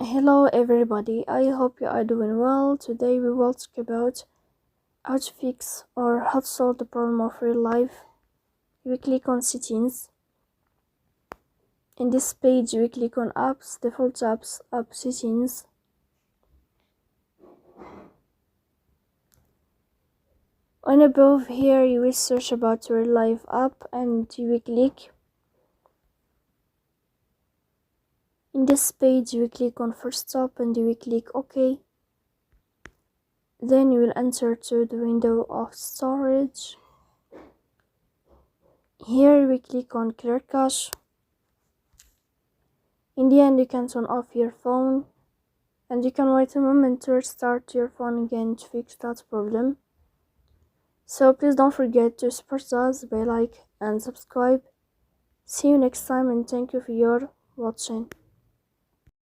Hello everybody, I hope you are doing well. Today we will talk about how to fix or how to solve the problem of Relive. We click on settings. In this page we click on apps, default apps, app settings. On above here you will search about Relive app and you will click. In this page you will click on first stop and you will click OK. Then you will enter to the window of storage. Here we click on clear cache. In the end you can turn off your phone and you can wait a moment to restart your phone again to fix that problem. So please don't forget to support us by like and subscribe. See you next time and thank you for your watching.